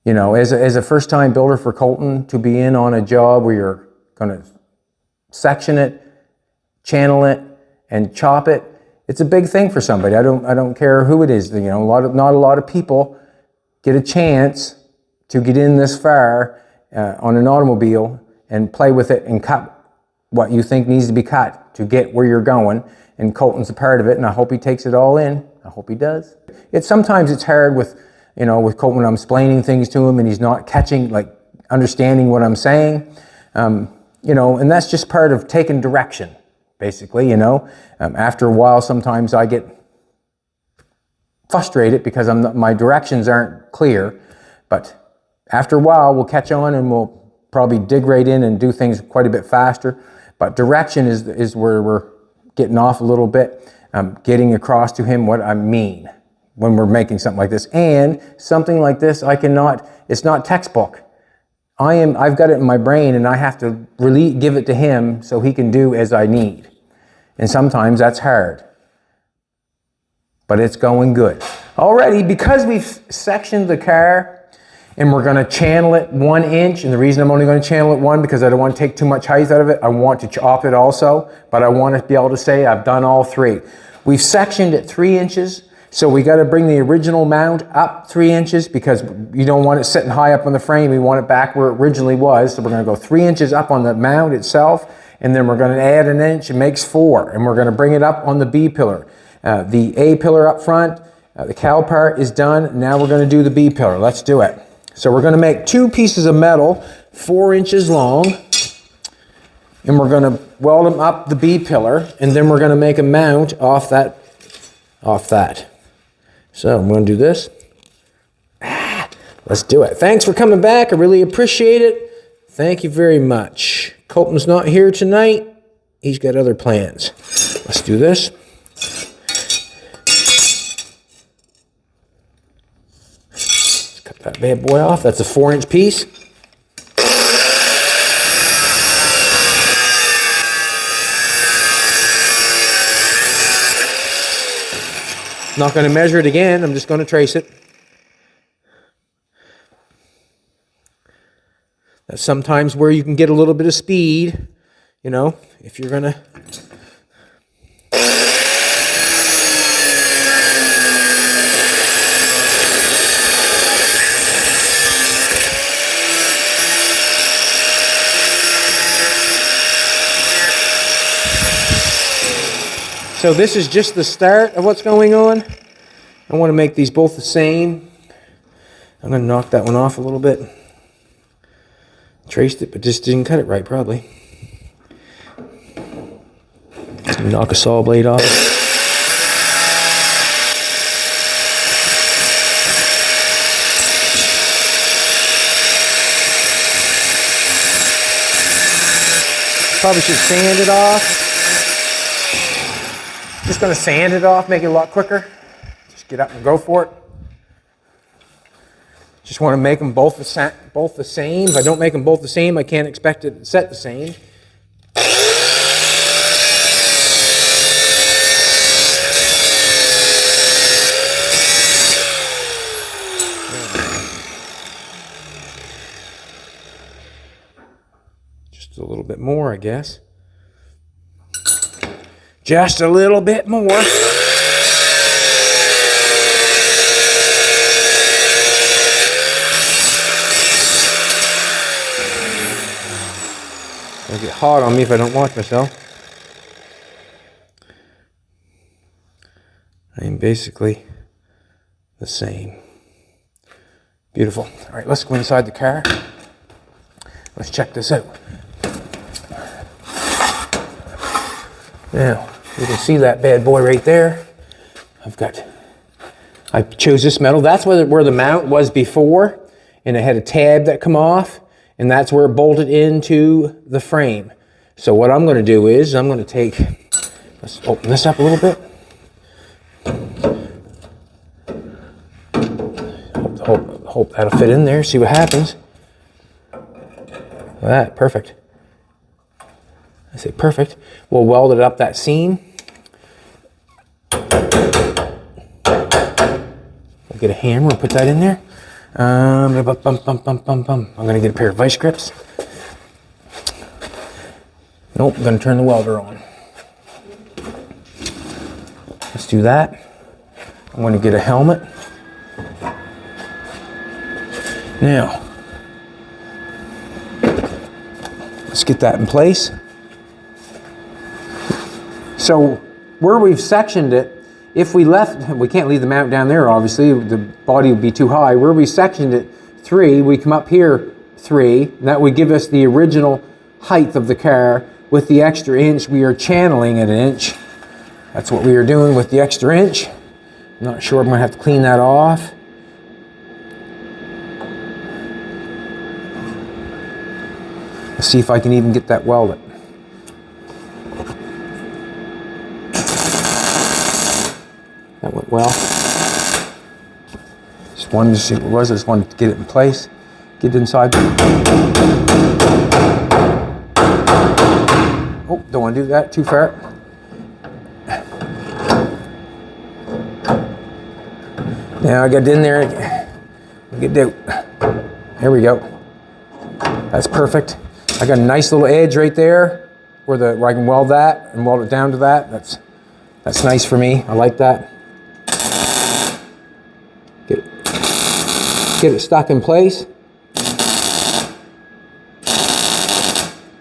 You know, as a first-time builder for Colton, to be in on a job where you're going to section it, channel it, and chop it, it's a big thing for somebody. I don't care who it is. You know, not a lot of people get a chance to get in this far on an automobile and play with it and cut what you think needs to be cut to get where you're going. And Colton's a part of it, and I hope he takes it all in. I hope he does. Sometimes it's hard with, you know, with Colton when I'm explaining things to him and he's not catching, like, understanding what I'm saying. You know, and that's just part of taking direction, basically, you know. After a while, sometimes I get frustrated because my directions aren't clear, but after a while, we'll catch on and we'll probably dig right in and do things quite a bit faster. But direction is where we're getting off a little bit, getting across to him what I mean when we're making something like this. And something like this, it's not textbook. I've got it in my brain and I have to really give it to him so he can do as I need. And sometimes that's hard. But it's going good. Already, because we've sectioned the car and we're gonna channel it 1 inch, and the reason I'm only gonna channel it 1 because I don't want to take too much height out of it. I want to chop it also, but I want to be able to say I've done all 3. We've sectioned it 3 inches, so we gotta bring the original mount up 3 inches because you don't want it sitting high up on the frame. We want it back where it originally was, so we're gonna go 3 inches up on the mount itself, and then we're gonna add 1 inch, it makes 4, and we're gonna bring it up on the B pillar. The A pillar up front, the cowl part is done. Now we're going to do the B pillar. Let's do it. So we're going to make 2 pieces of metal 4 inches long, and we're going to weld them up the B pillar, and then we're going to make a mount off that. So I'm going to do this. Let's do it. Thanks for coming back. I really appreciate it. Thank you very much. Colton's not here tonight. He's got other plans. Let's do this. That bad boy off. That's a 4-inch piece. Not going to measure it again. I'm just going to trace it. That's sometimes where you can get a little bit of speed, you know, if you're going to. So this is just the start of what's going on. I want to make these both the same. I'm going to knock that one off a little bit. Traced it, but just didn't cut it right, probably. Knock a saw blade off. Probably should sand it off. Just going to sand it off, make it a lot quicker. Just get up and go for it. Just want to make them both the same. If I don't make them both the same, I can't expect it to set the same. Just a little bit more, I guess. Just a little bit more. I'll get hot on me if I don't watch myself. I am basically the same. Beautiful. All right, let's go inside the car. Let's check this out. Now, you can see that bad boy right there. I chose this metal. That's where the mount was before, and it had a tab that come off, and that's where it bolted into the frame. So what I'm going to do is I'm going to let's open this up a little bit. Hope that'll fit in there. See what happens. That perfect. I say perfect. We'll weld it up that seam. We'll get a hammer and put that in there. I'm gonna get a pair of vice grips. Nope, I'm gonna turn the welder on. Let's do that. I'm gonna get a helmet. Now, let's get that in place. So where we've sectioned it, if we left, we can't leave the mount down there, obviously, the body would be too high. Where we sectioned it 3, we come up here 3, and that would give us the original height of the car. With the extra inch, we are channeling at 1 inch. That's what we are doing with the extra inch. I'm not sure, I'm gonna have to clean that off. Let's see if I can even get that welded. That went well. Just wanted to see what it was. I just wanted to get it in place, get it inside. Oh, don't want to do that too far. Now I got it in there. Get it out. There we go. That's perfect. I got a nice little edge right there where I can weld that and weld it down to that. That's nice for me. I like that. Get it stuck in place.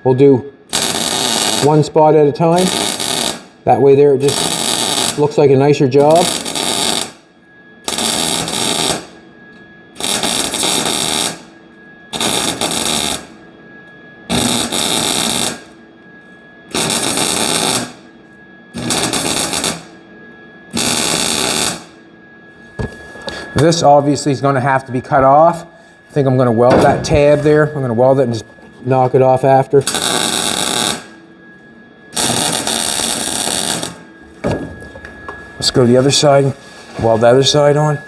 We'll do one spot at a time. That way there it just looks like a nicer job. This obviously is going to have to be cut off. I think I'm going to weld that tab there. I'm going to weld it and just knock it off after. Let's go to the other side, weld the other side on.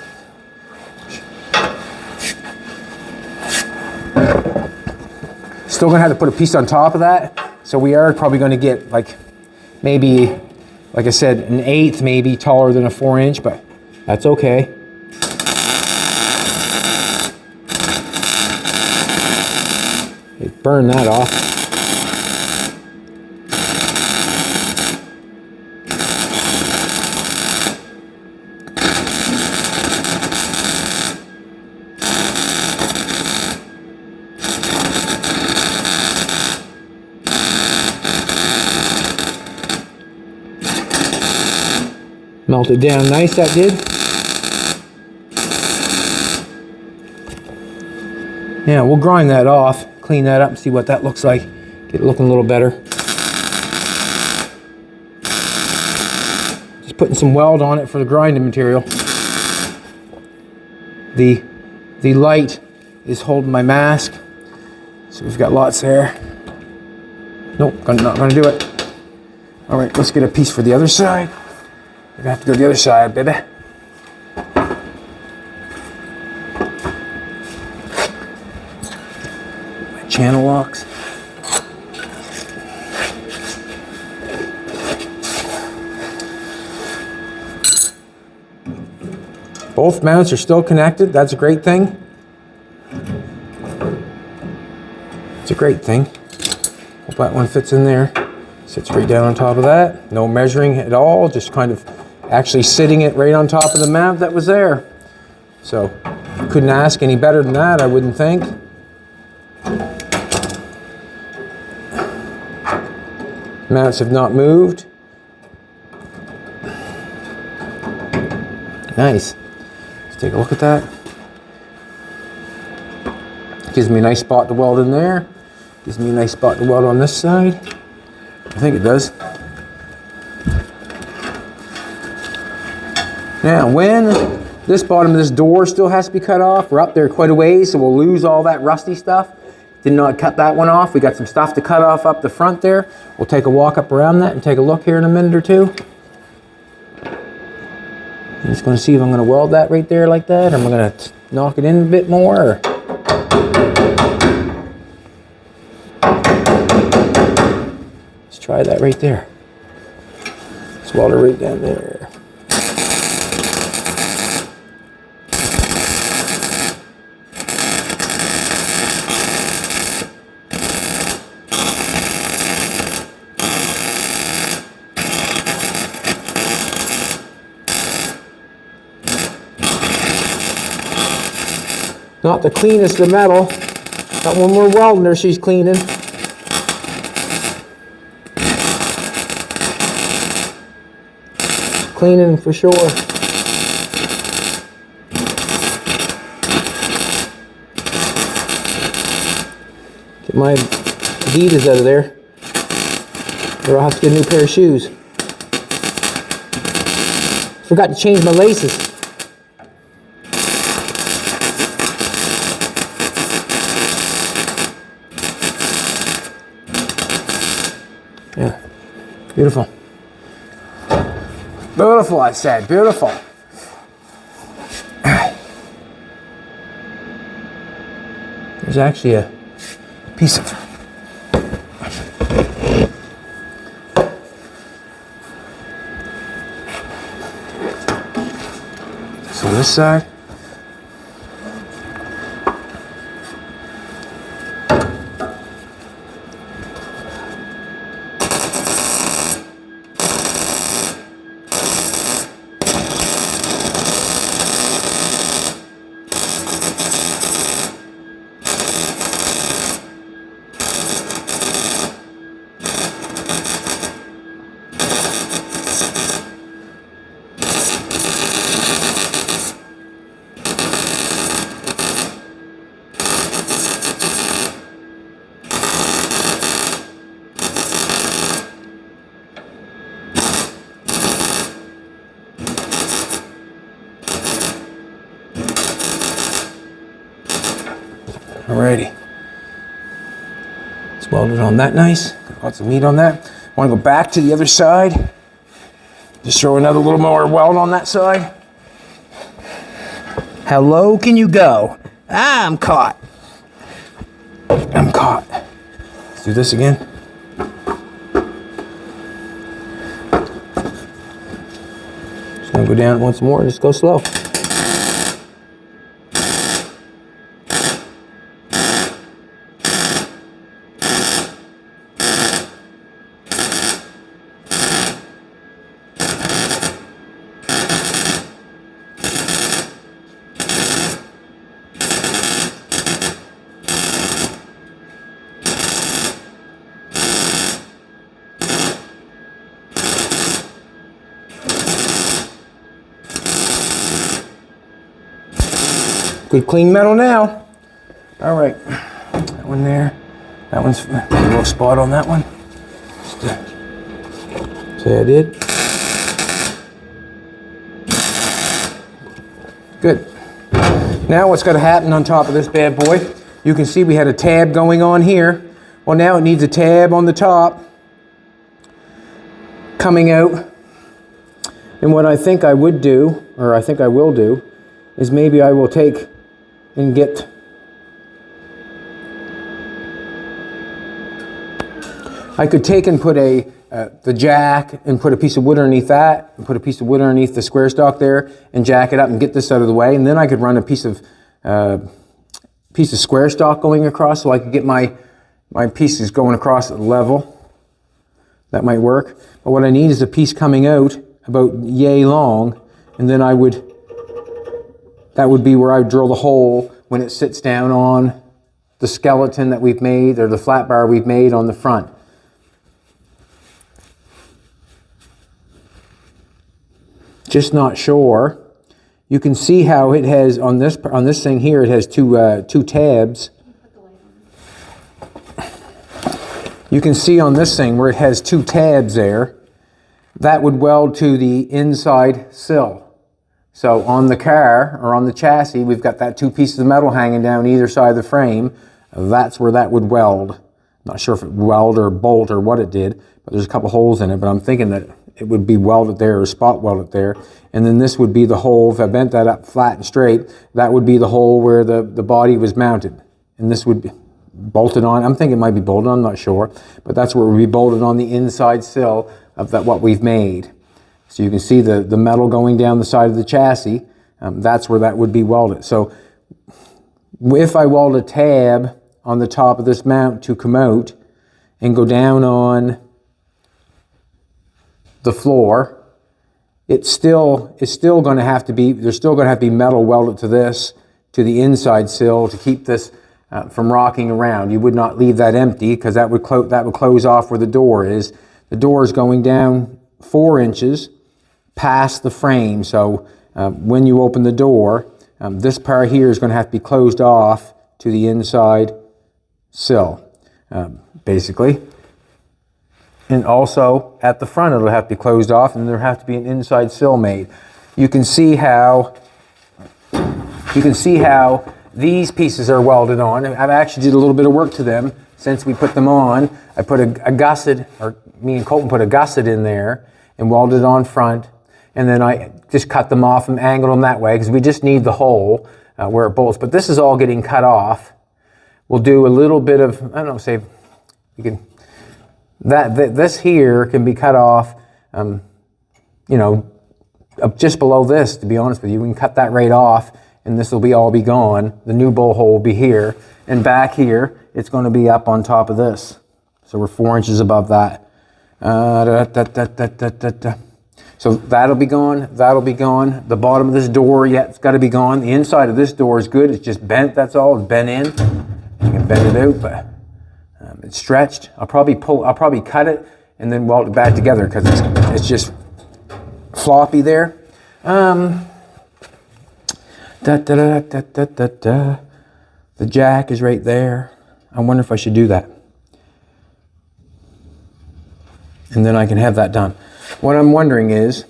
Still going to have to put a piece on top of that. So we are probably going to get maybe, like I said, 1/8 maybe taller than a 4-inch, but that's okay. Burn that off. Melt it down nice, that did. Yeah, we'll grind that off. Clean that up and see what that looks like. Get it looking a little better. Just putting some weld on it for the grinding material. The light is holding my mask, so we've got lots there. Nope, not gonna do it. All right, let's get a piece for the other side. We're gonna have to go to the other side, baby. Channel locks. Both mounts are still connected. That's a great thing. It's a great thing. Hope that one fits in there. Sits right down on top of that. No measuring at all, just kind of actually sitting it right on top of the mount that was there. So couldn't ask any better than that, I wouldn't think. Mounts have not moved. Nice. Let's take a look at that. Gives me a nice spot to weld in there. Gives me a nice spot to weld on this side. I think it does. Now, when this bottom of this door still has to be cut off, we're up there quite a ways, so we'll lose all that rusty stuff. Did not cut that one off. We got some stuff to cut off up the front there. We'll take a walk up around that and take a look here in a minute or two. I'm just going to see if I'm going to weld that right there like that, or am I going to knock it in a bit more? Or... let's try that right there. Let's weld it right down there. Not the cleanest of metal, but when we're welding her, she's cleaning. Cleaning for sure. Get my Adidas out of there, or I'll have to get a new pair of shoes. Forgot to change my laces. Yeah, beautiful. Beautiful, I said, beautiful. There's actually a piece of... So this side. Alrighty. It's welded on that nice. Got lots of meat on that. Want to go back to the other side. Just throw another little more weld on that side. How low can you go? I'm caught. I'm caught. Let's do this again. Just gonna go down once more. Just go slow. Good clean metal now. All right, that one there. That one's a little spot on that one. Just say I did. Good. Now what's got to happen on top of this bad boy? You can see we had a tab going on here. Well, now it needs a tab on the top coming out. And what I think I would do, or I think I will do, is maybe I will take and get I could take and put the jack and put a piece of wood underneath that, and put a piece of wood underneath the square stock there, and jack it up and get this out of the way, and then I could run a piece of square stock going across, so I could get my pieces going across at level. That might work. But what I need is a piece coming out about yay long, and then that would be where I would drill the hole when it sits down on the skeleton that we've made, or the flat bar we've made on the front. Just not sure. You can see how it has on this thing here. It has two tabs. You can see on this thing where it has two tabs there. That would weld to the inside sill. So on the car, or on the chassis, we've got that two pieces of metal hanging down either side of the frame. That's where that would weld. Not sure if it weld or bolt or what it did, but there's a couple holes in it, but I'm thinking that it would be welded there, or spot welded there. And then this would be the hole, if I bent that up flat and straight, that would be the hole where the body was mounted. And this would be bolted on. I'm thinking it might be bolted, I'm not sure, but that's where it would be bolted on the inside sill of what we've made. So you can see the metal going down the side of the chassis. That's where that would be welded. So if I weld a tab on the top of this mount to come out and go down on the floor, it's still going to have to be, there's still going to have to be metal welded to this to the inside sill to keep this from rocking around. You would not leave that empty because that would close off where the door is. The door is going down 4 inches past the frame, so when you open the door, this part here is going to have to be closed off to the inside sill, basically. And also at the front it'll have to be closed off, and there'll have to be an inside sill made. You can see how these pieces are welded on. I've actually did a little bit of work to them since we put them on. I put a gusset, or me and Colton put a gusset in there and welded on front, and then I just cut them off and angled them that way because we just need the hole where it bolts. But this is all getting cut off. We'll do a little bit of, I don't know, say you can, this here can be cut off, you know, just below this, to be honest with you. We can cut that right off, and this will all be gone. The new bowl hole will be here, and back here it's going to be up on top of this. So we're 4 inches above that. So that'll be gone. That'll be gone. The bottom of this door, yeah, it's got to be gone. The inside of this door is good. It's just bent. That's all. It's bent in. You can bend it out, but it's stretched. I'll probably cut it and then weld it back together because it's just floppy there. The jack is right there. I wonder if I should do that. And then I can have that done. What I'm wondering is,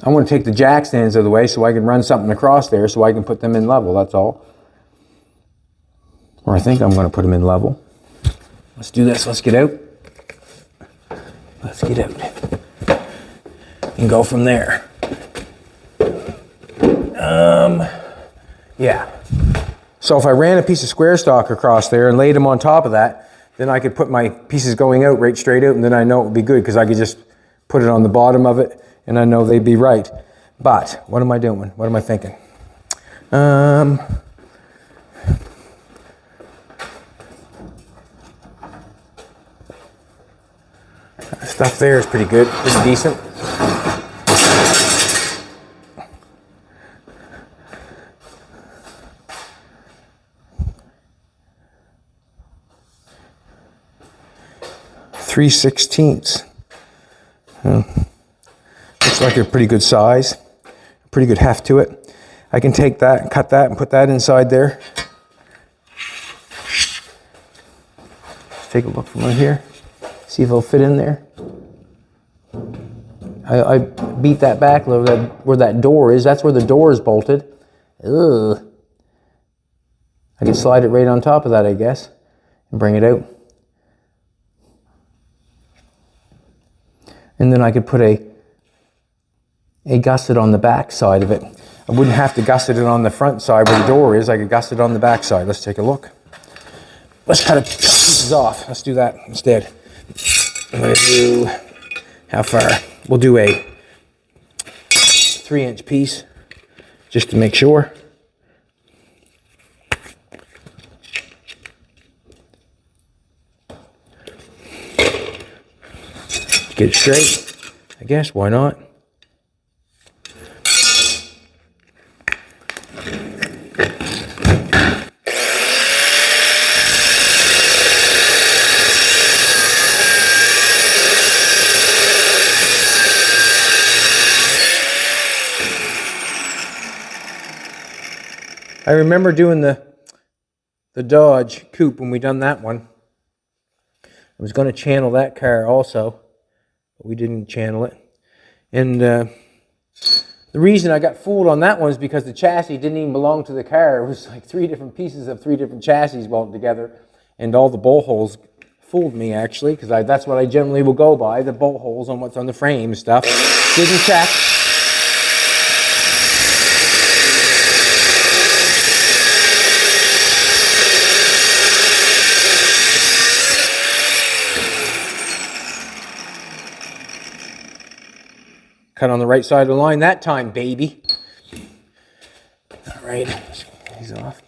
I want to take the jack stands out of the way so I can run something across there so I can put them in level, that's all. Or I think I'm going to put them in level. Let's do this. Let's get out. Let's get out. And go from there. Yeah. So if I ran a piece of square stock across there and laid them on top of that, then I could put my pieces going out right straight out, and then I know it would be good because I could just put it on the bottom of it and I know they'd be right. But what am I doing? What am I thinking? Stuff there is pretty good, pretty decent. .3/16. Looks like a pretty good size, pretty good heft to it. I can take that and cut that and put that inside there. Let's take a look from right here, see if it'll fit in there. I beat that back where that door is. That's where the door is bolted. Ugh. I can slide it right on top of that, I guess, and bring it out. And then I could put a gusset on the back side of it. I wouldn't have to gusset it on the front side where the door is. I could gusset it on the back side. Let's take a look. Let's cut pieces off. Let's do that instead. I'm going to do, how far? We'll do a 3-inch piece just to make sure. Get it straight, I guess, why not? I remember doing the Dodge Coupe when we done that one. I was going to channel that car also, but we didn't channel it. And the reason I got fooled on that one is because the chassis didn't even belong to the car. It was like 3 different pieces of 3 different chassis welded together, and all the bolt holes fooled me actually, because that's what I generally will go by, the bolt holes on what's on the frame and stuff. Didn't check. Cut on the right side of the line that time, baby. All right, let's get these off.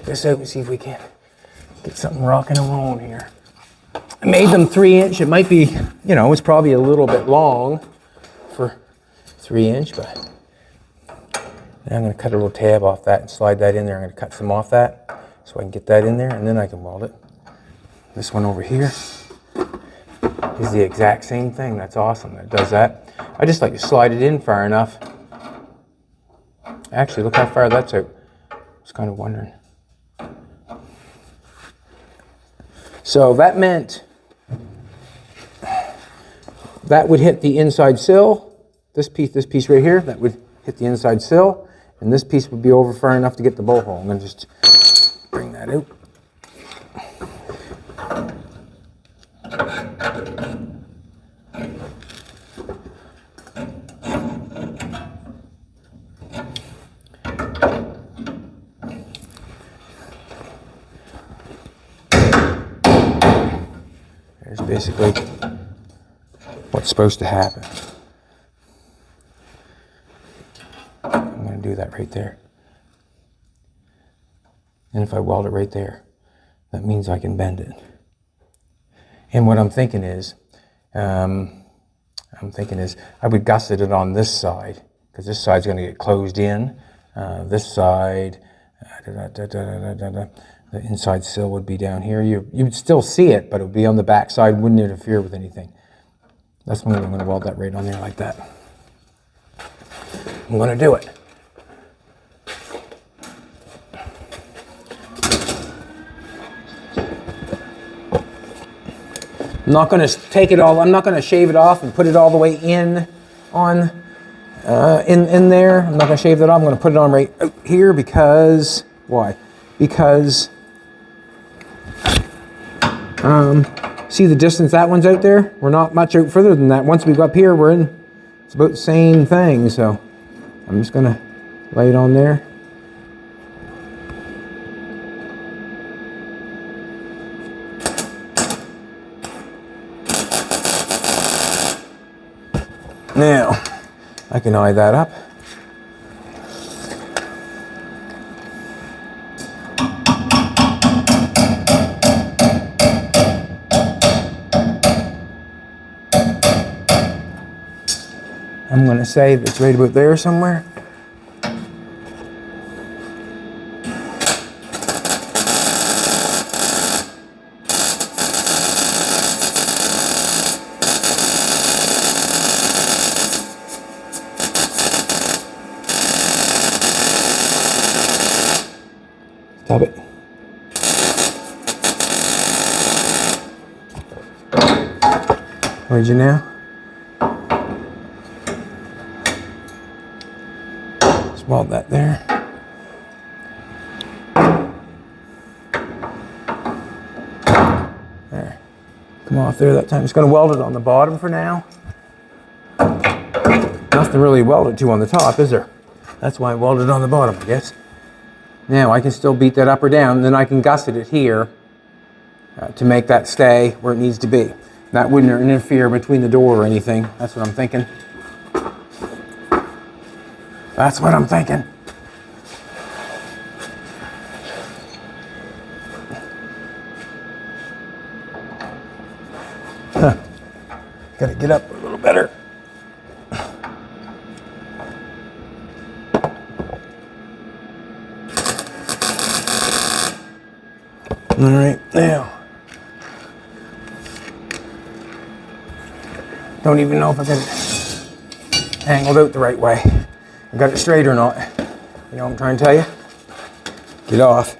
this out and see if we can get something rocking and rolling here. I made them 3-inch. It might be, you know, it's probably a little bit long for 3-inch, but I'm going to cut a little tab off that and slide that in there. I'm going to cut some off that so I can get that in there, and then I can weld it. This one over here is the exact same thing. That's awesome. That does that. I just like to slide it in far enough. Actually, look how far that's out. I was kind of wondering. So that meant that would hit the inside sill. This piece right here, that would hit the inside sill. And this piece would be over far enough to get the bolt hole. I'm going to just bring that out. There's basically what's supposed to happen. I'm going to do that right there. And if I weld it right there, that means I can bend it. And what I'm thinking is, I would gusset it on this side, because this side's going to get closed in. This side, the inside sill would be down here. You'd still see it, but it would be on the back side, wouldn't interfere with anything. That's when I'm going to weld that right on there like that. I'm going to do it. I'm not going to take it all, I'm not going to shave it off and put it all the way in on in there. I'm not going to shave that off. I'm going to put it on right out here because, why? Because, see the distance that one's out there? We're not much out further than that. Once we go up here, we're in, it's about the same thing. So I'm just going to lay it on there. Now, I can eye that up. I'm going to say it's right about there somewhere. Stop it. Where'd you now? Just weld that there. There. Come off there that time. Just going to weld it on the bottom for now. Nothing really weld it to on the top, is there? That's why I welded it on the bottom, I guess. Now I can still beat that up or down, then I can gusset it here to make that stay where it needs to be. That wouldn't interfere between the door or anything. That's what I'm thinking. That's what I'm thinking. Huh. Gotta get up a little better. All right, now. Don't even know if I got it angled out the right way. I got it straight or not. You know what I'm trying to tell you? Get off.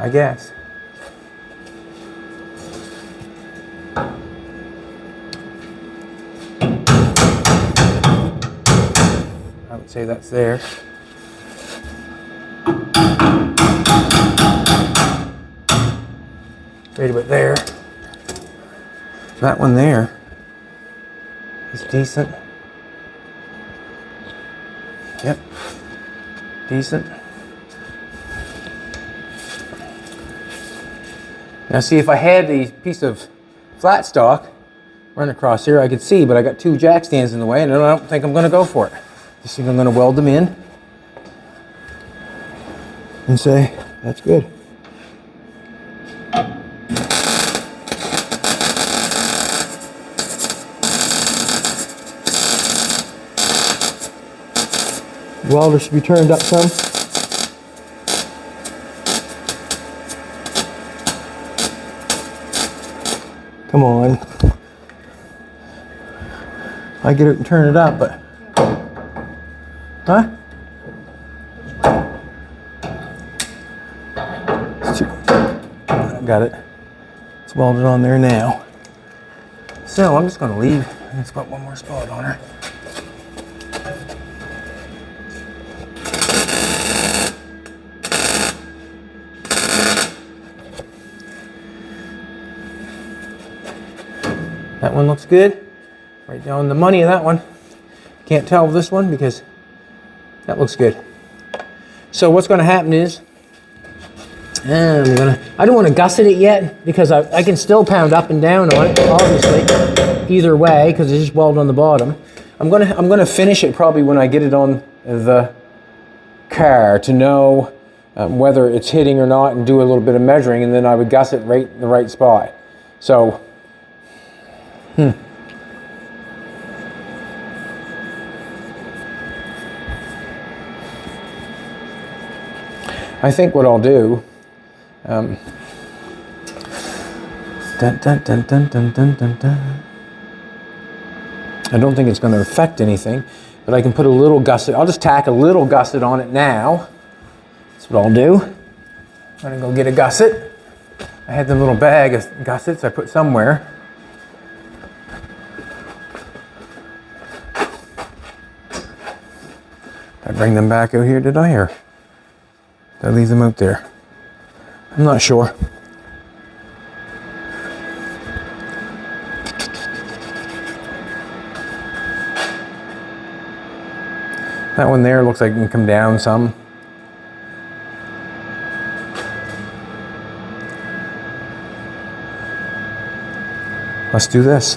I guess. I would say that's there. Right about there. That one there is decent. Yep, decent. Now see, if I had a piece of flat stock, run across here. I could see, but I got 2 jack stands in the way, and I don't think I'm going to go for it. Just think I'm going to weld them in and say, that's good. Welder should be turned up some. Come on. I get it and turn it up, but... Huh? Got it. It's welded on there now. So I'm just going to leave. It's got one more spot on her. That one looks good. Right down the money of that one. Can't tell this one because that looks good. So what's going to happen is I don't want to gusset it yet because I can still pound up and down on it, obviously, either way, because it's just welded on the bottom. I'm gonna finish it probably when I get it on the car to know whether it's hitting or not, and do a little bit of measuring, and then I would gusset right in the right spot. So, I think what I'll do. Dun, dun, dun, dun, dun, dun, dun, dun. I don't think it's going to affect anything, but I can put a little gusset. I'll just tack a little gusset on it now. That's what I'll do. I'm going to go get a gusset. I had the little bag of gussets I put somewhere. Did I bring them back out here, did I? Or did I leave them out there? I'm not sure. That one there looks like it can come down some. Let's do this.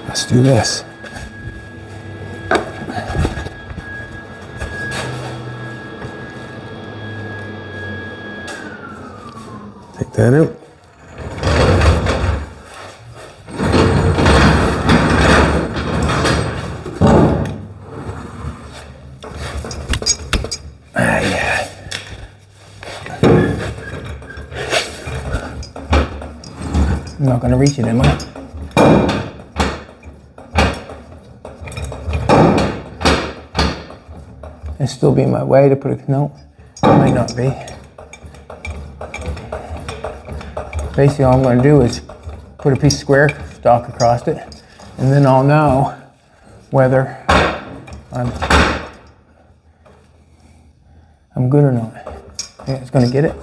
Let's do this. Take that out. I'm not going to reach it, am I? It'll still be in my way to put a... No, it might not be. Basically, all I'm going to do is put a piece of square stock across it, and then I'll know whether I'm good or not. I think it's going to get it.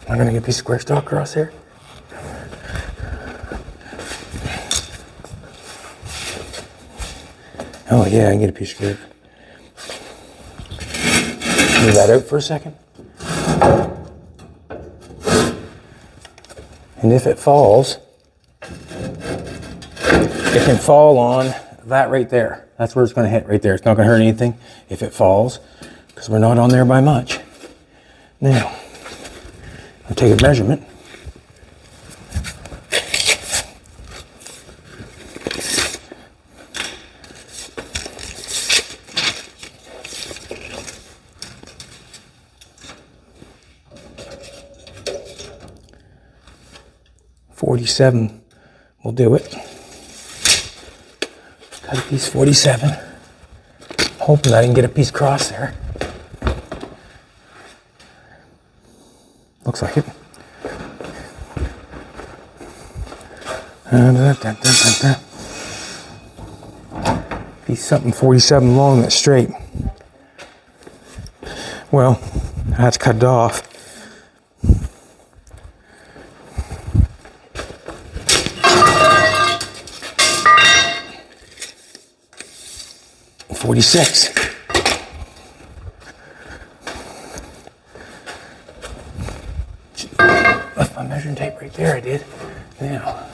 I'm going to get a piece of square stock across here. Oh yeah, I can get a piece of square. Move that out for a second. And if it falls, it can fall on that right there. That's where it's going to hit, right there. It's not going to hurt anything if it falls, because we're not on there by much. Now, I'll take a measurement. .47 will do it. Cut a piece 47. Hoping I can get a piece across there. Looks like it. Piece something 47 long that's straight. Well, that's cut off. 46. Left my measuring tape right there, I did. Now,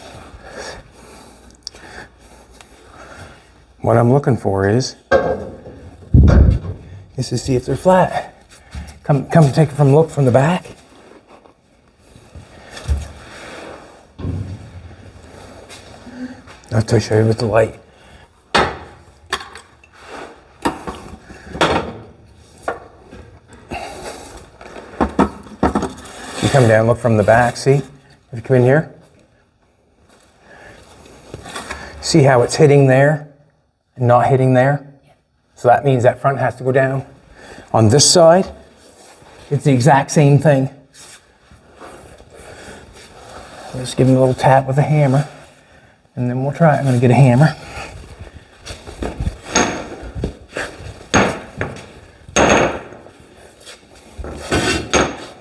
what I'm looking for is to see if they're flat. Come take a look from the back. I'll show you with the light. You come down, look from the back, see? If you come in here, see how it's hitting there and not hitting there? So that means that front has to go down. On this side, it's the exact same thing. Just give them a little tap with a hammer, and then we'll try it. I'm gonna get a hammer.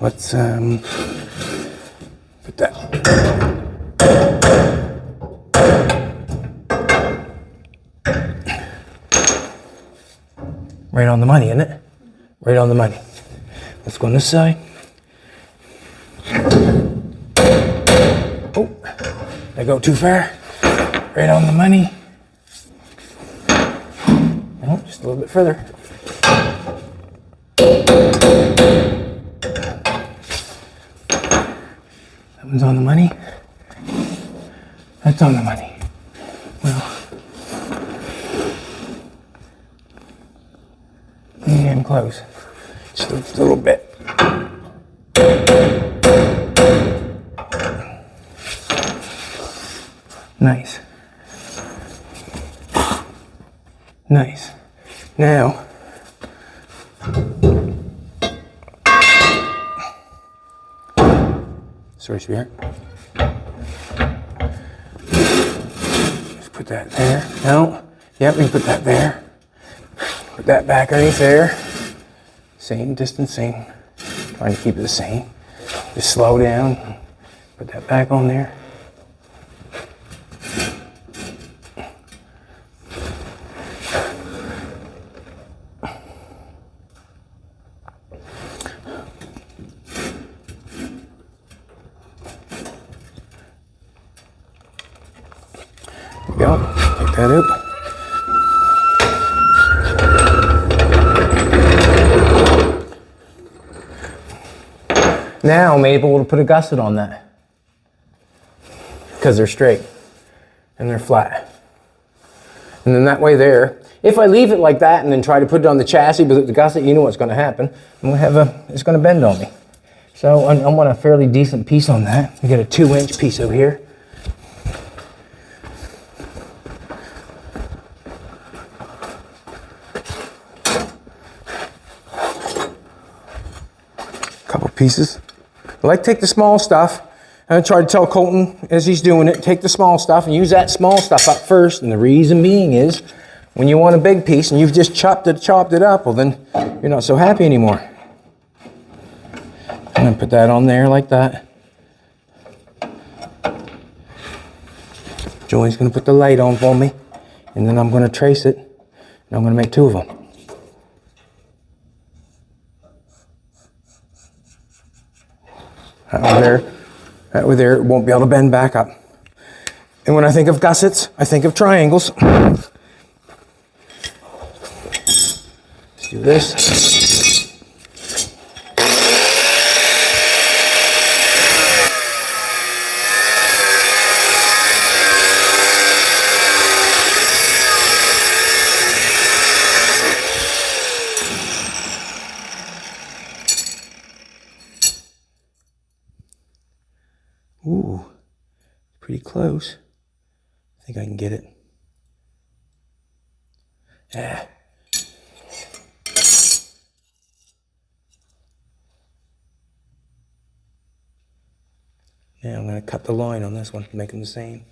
Let's put that. Right on the money, isn't it? Right on the money. Let's go on this side. Oh, did I go too far? Right on the money. Oh, just a little bit further. That one's on the money. That's on the money. Well, damn close. Just a little bit. Nice. Nice. Now, sorry, sweetheart. Just put that there. No. Yep, we can put that there. Put that back underneath there. Same distancing. Trying to keep it the same. Just slow down. Put that back on there. Go. Take that out. Now I'm able to put a gusset on that because they're straight and they're flat. And then that way there, if I leave it like that and then try to put it on the chassis with the gusset, you know what's going to happen. I'm going to have it's going to bend on me. So I want a fairly decent piece on that. We got a 2-inch piece over here. Couple pieces. I like to take the small stuff. I try to tell Colton as he's doing it, take the small stuff and use that small stuff up first. And the reason being is when you want a big piece and you've just chopped it up, well then you're not so happy anymore. I'm gonna put that on there like that. Joey's gonna put the light on for me, and then I'm gonna trace it, and I'm gonna make 2 of them. That way there, it won't be able to bend back up. And when I think of gussets, I think of triangles. Let's do this. Ooh, pretty close. I think I can get it. Ah. Now I'm going to cut the line on this one, make them the same.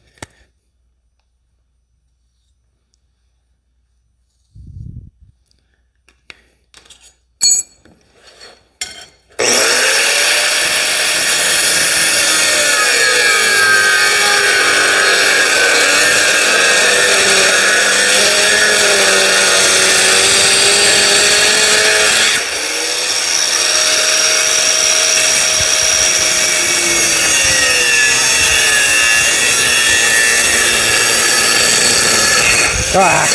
Ah.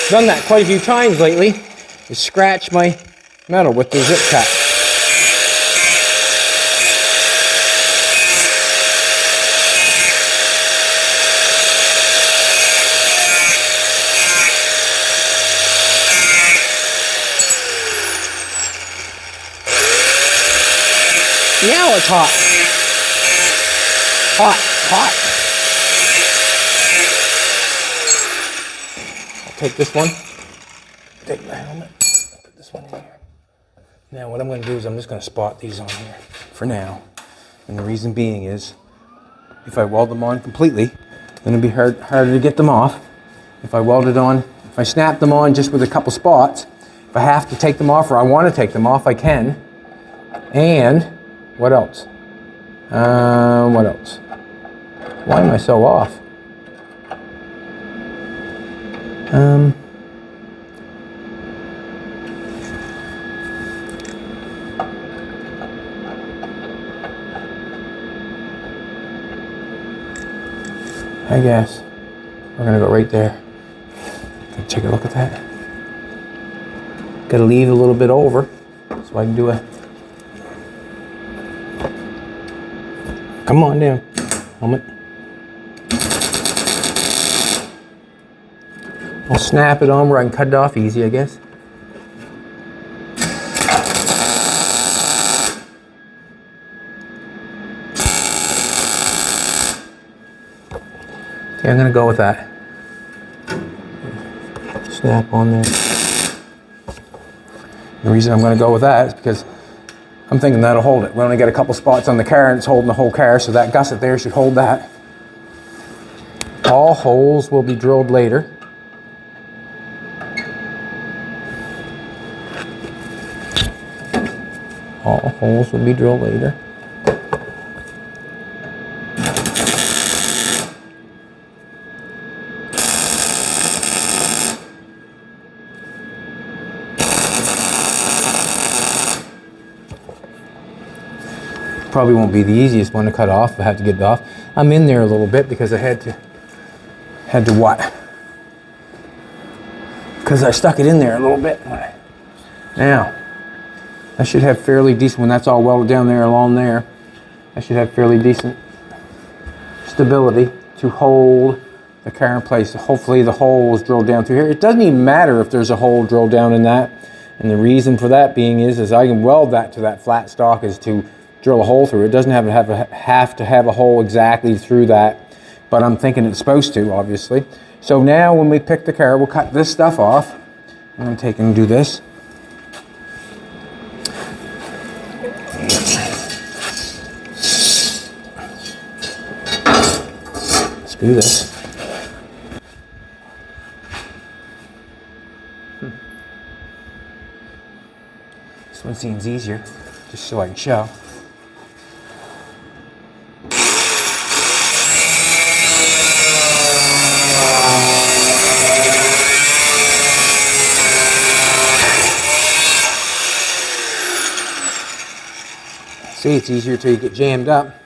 Done that quite a few times lately, is scratch my metal with the zip cut. Now it's hot. Hot, hot. I'll take this one, take my helmet, put this one in here. Now what I'm going to do is I'm just going to spot these on here for now. And the reason being is, if I weld them on completely, then it'll be harder to get them off. If I weld it on, if I snap them on just with a couple spots, if I have to take them off or I want to take them off, I can. And what else? What else? Why am I so off? I guess we're gonna go right there. Take a look at that. Gotta leave a little bit over so I can do a. Come on down, helmet. I'll snap it on where I can cut it off easy, I guess. Okay, I'm gonna go with that. Snap on there. The reason I'm gonna go with that is because I'm thinking that'll hold it. We only got a couple spots on the car and it's holding the whole car, so that gusset there should hold that. All holes will be drilled later. All holes will be drilled later. Probably won't be the easiest one to cut off if I have to get it off. I'm in there a little bit because I had to what? Because I stuck it in there a little bit. Now, I should have fairly decent, when that's all welded down there along there, I should have fairly decent stability to hold the car in place. Hopefully the hole is drilled down through here. It doesn't even matter if there's a hole drilled down in that. And the reason for that being is I can weld that to that flat stock is to drill a hole through it. It doesn't have to have a hole exactly through that, but I'm thinking it's supposed to, obviously. So now when we pick the car, we'll cut this stuff off. I'm going to take and do this. Let's do this. This one seems easier, just so I can show. See, it's easier till you get jammed up.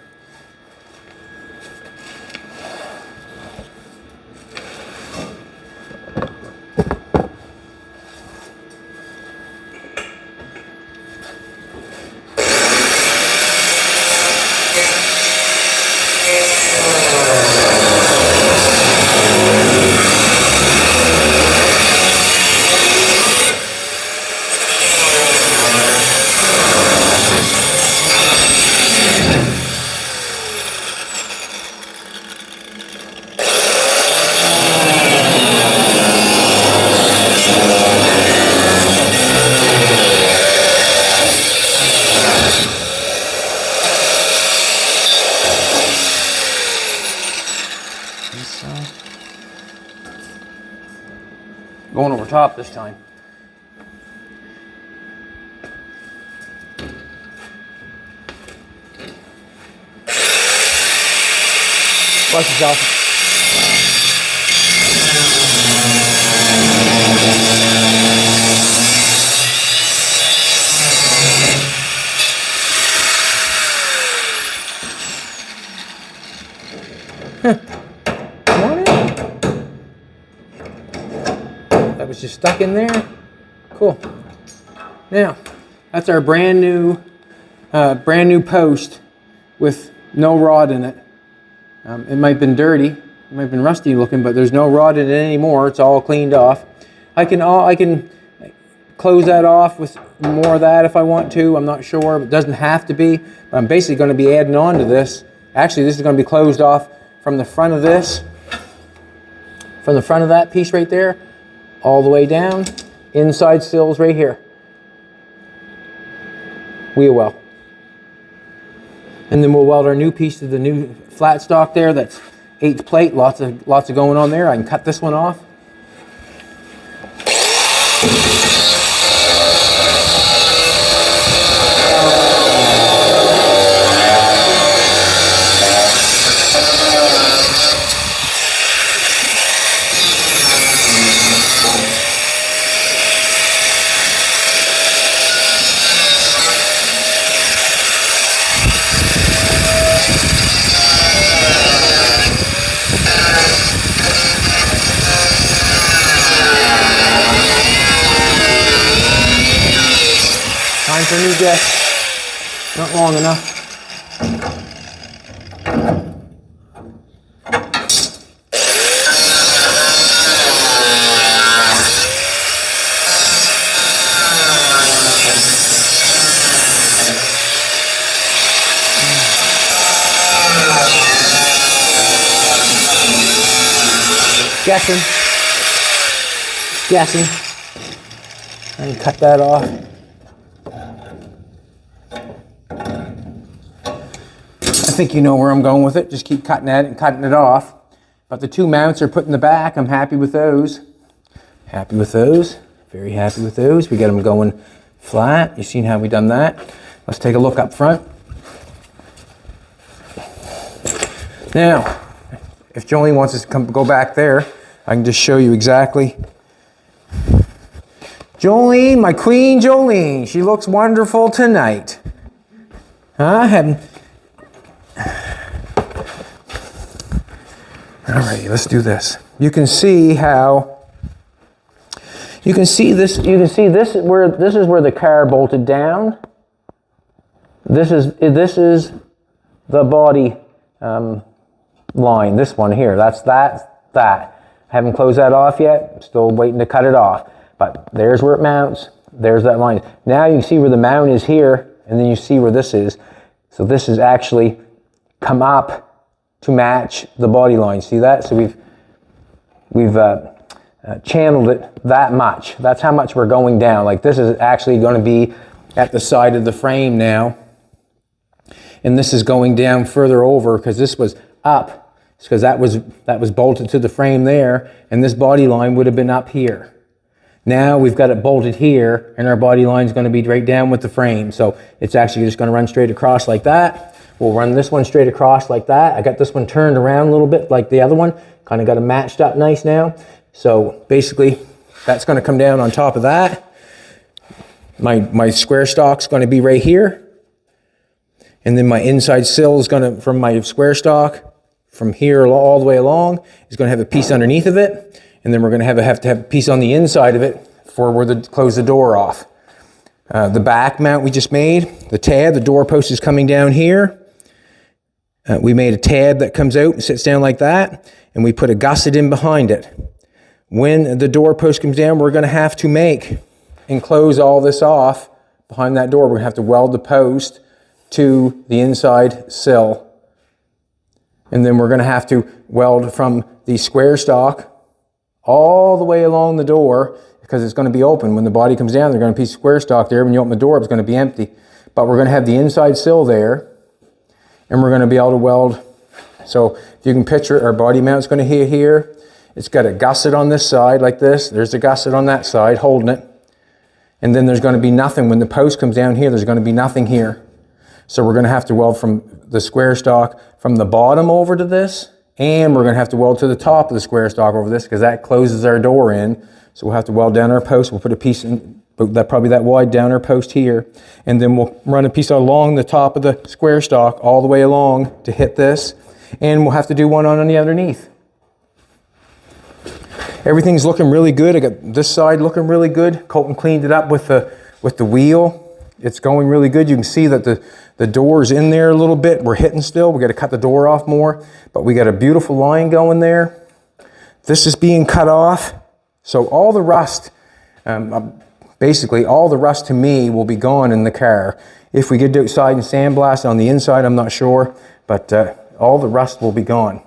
Going over top this time. Watch yourself. Come on in. That was just stuck in there. Cool. Now, that's our brand new post with no rod in it. It might have been dirty, it might have been rusty looking, but there's no rod in it anymore. It's all cleaned off. I can close that off with more of that if I want to. I'm not sure, but it doesn't have to be. But I'm basically going to be adding on to this. Actually, this is going to be closed off from the front of this, from the front of that piece right there, all the way down, inside sills right here. Wheel well. And then we'll weld our new piece to the new flat stock there. That's 8th plate, lots of going on there. I can cut this one off. Time for a new guess. Not long enough. Guessing. I can cut that off. I think you know where I'm going with it. Just keep cutting at it and cutting it off. But the two mounts are put in the back. I'm happy with those. Happy with those. Very happy with those. We got them going flat. You've seen how we done that. Let's take a look up front. Now, if Jolene wants us to go back there, I can just show you exactly. Jolene, my queen Jolene. She looks wonderful tonight. Huh? Alright, let's do this. You can see how, you can see this is where the car bolted down. This is the body line, this one here. That's that. Haven't closed that off yet. Still waiting to cut it off. But there's where it mounts. There's that line. Now you can see where the mount is here, and then you see where this is. So this is actually come up to match the body line. See that? So we've channeled it that much. That's how much we're going down. Like this is actually going to be at the side of the frame now, and this is going down further over because this was up. Because that was bolted to the frame there, and this body line would have been up here. Now we've got it bolted here, and our body line is going to be right down with the frame. So it's actually just going to run straight across like that. We'll run this one straight across like that. I got this one turned around a little bit like the other one. Kind of got it matched up nice now. So basically, that's going to come down on top of that. My square stock's going to be right here. And then my inside sill is going to, from my square stock, from here all the way along, is going to have a piece underneath of it, and then we're going to have to have a piece on the inside of it for where to close the door off. The back mount we just made, the tab, the door post is coming down here. We made a tab that comes out and sits down like that, and we put a gusset in behind it. When the door post comes down, we're going to have to make and close all this off behind that door. We're going to have to weld the post to the inside sill. And then we're going to have to weld from the square stock all the way along the door because it's going to be open. When the body comes down, there's going to be a piece of square stock there. When you open the door, it's going to be empty. But we're going to have the inside sill there, and we're going to be able to weld. So if you can picture it, our body mount's going to hit here. It's got a gusset on this side like this. There's a gusset on that side holding it. And then there's going to be nothing. When the post comes down here, there's going to be nothing here. So we're going to have to weld from the square stock from the bottom over to this, and we're going to have to weld to the top of the square stock over this because that closes our door in So we'll have to weld down our post. We'll put a piece in, probably that wide down our post here, and then we'll run a piece along the top of the square stock all the way along to hit this, and we'll have to do one on the underneath. Everything's looking really good. I got this side looking really good. Colton cleaned it up with the wheel. It's going really good. You can see that the door's in there a little bit. We're hitting still. We got to cut the door off more, but we got a beautiful line going there. This is being cut off. So all the rust, basically all the rust to me will be gone in the car. If we get outside and sandblast on the inside, I'm not sure, but all the rust will be gone.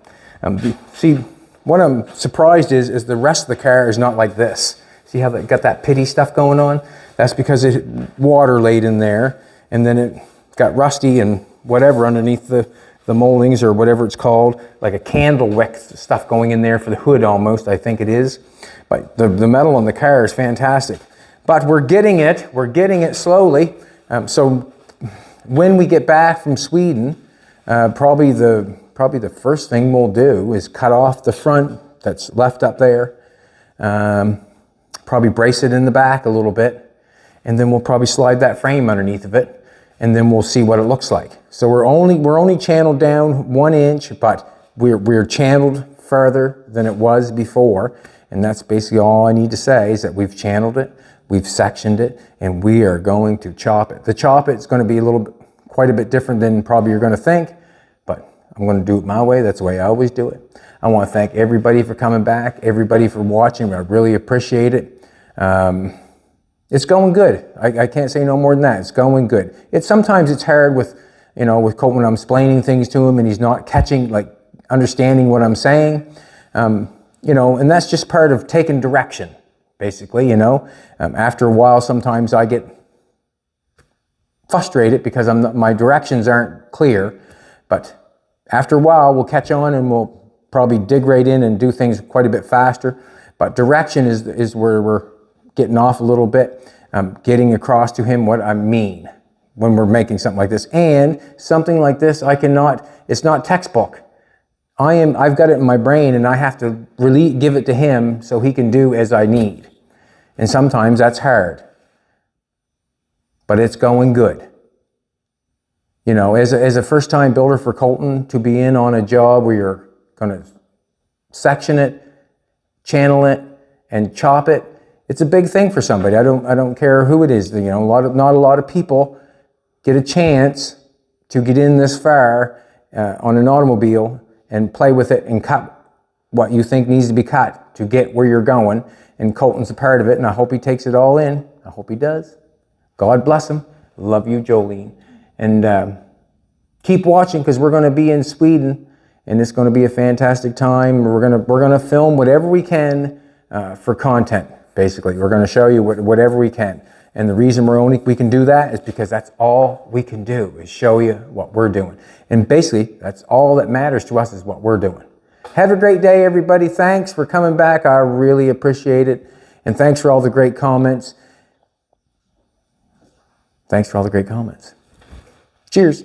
See, what I'm surprised is the rest of the car is not like this. See how they got that pitty stuff going on? That's because it water laid in there, and then it got rusty and whatever underneath the moldings or whatever it's called, like a candle wick stuff going in there for the hood almost, I think it is. But the metal on the car is fantastic. But we're getting it slowly. So when we get back from Sweden, probably the first thing we'll do is cut off the front that's left up there, probably brace it in the back a little bit, and then we'll probably slide that frame underneath of it, and then we'll see what it looks like. So we're only channeled down 1 inch, but we're channeled further than it was before, and that's basically all I need to say is that we've channeled it, we've sectioned it, and we are going to chop it. The chop it's going to be quite a bit different than probably you're going to think, but I'm going to do it my way. That's the way I always do it. I want to thank everybody for coming back, everybody for watching. I really appreciate it. It's going good. I can't say no more than that. It's going good. Sometimes it's hard with Colton when I'm explaining things to him and he's not catching, like understanding what I'm saying. And that's just part of taking direction, basically, After a while, sometimes I get frustrated because my directions aren't clear, but after a while, we'll catch on and we'll probably dig right in and do things quite a bit faster. But direction is where we're getting off a little bit, getting across to him what I mean when we're making something like this. And something like this, it's not textbook. I've got it in my brain and I have to really give it to him so he can do as I need. And sometimes that's hard, but it's going good. As a first-time builder for Colton, to be in on a job where you're going to section it, channel it, and chop it, it's a big thing for somebody. I don't care who it is. Not a lot of people get a chance to get in this far on an automobile and play with it and cut what you think needs to be cut to get where you're going. And Colton's a part of it, and I hope he takes it all in. I hope he does. God bless him. Love you, Jolene. And keep watching because we're going to be in Sweden, and it's going to be a fantastic time. We're going to film whatever we can for content. Basically, we're going to show you whatever we can. And the reason we can do that is because that's all we can do is show you what we're doing. And basically, that's all that matters to us is what we're doing. Have a great day, everybody. Thanks for coming back. I really appreciate it. And thanks for all the great comments. Cheers.